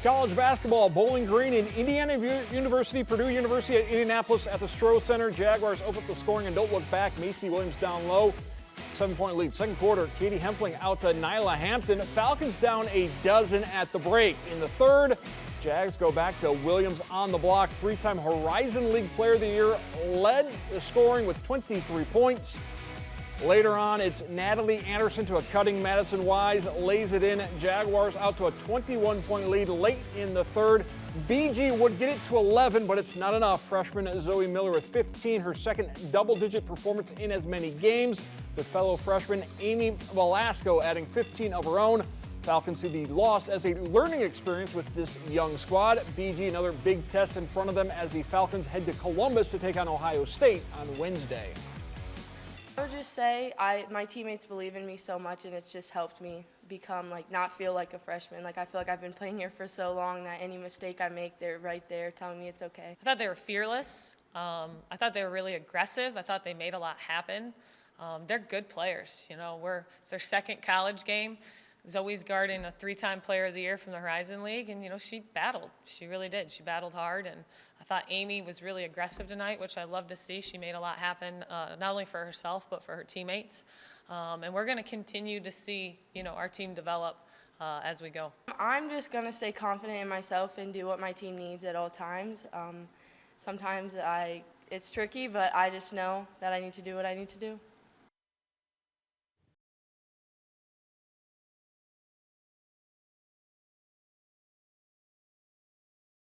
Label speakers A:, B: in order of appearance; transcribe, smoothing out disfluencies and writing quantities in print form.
A: College basketball, Bowling Green and Indiana University, Purdue University at Indianapolis at the Stroh Center. Jaguars open up the scoring and don't look back. Macy Williams down low. 7-point lead. Second quarter, Katie Hempling out to Nyla Hampton. Falcons down a dozen at the break. In the third, Jags go back to Williams on the block. Three-time Horizon League Player of the Year led the scoring with 23 points. Later on, it's Natalie Anderson to a cutting Madison Wise, lays it in. Jaguars out to a 21-point lead late in the third. BG would get it to 11, but it's not enough. Freshman Zoe Miller with 15, her second double-digit performance in as many games, with fellow freshman Amy Velasco adding 15 of her own. Falcons see the loss as a learning experience with this young squad. BG another big test in front of them as the Falcons head to Columbus to take on Ohio State on Wednesday.
B: I would just say my teammates believe in me so much, and it's just helped me become, not feel like a freshman. I feel like I've been playing here for so long that any mistake I make, they're right there telling me it's okay.
C: I thought they were fearless. I thought they were really aggressive. I thought they made a lot happen. They're good players. It's their second college game. Zoe's guarding a three-time Player of the Year from the Horizon League, and she battled. She really did. She battled hard, and I thought Amy was really aggressive tonight, which I love to see. She made a lot happen, not only for herself but for her teammates. And we're going to continue to see, our team develop as we go.
B: I'm just going to stay confident in myself and do what my team needs at all times. Sometimes it's tricky, but I just know that I need to do what I need to do.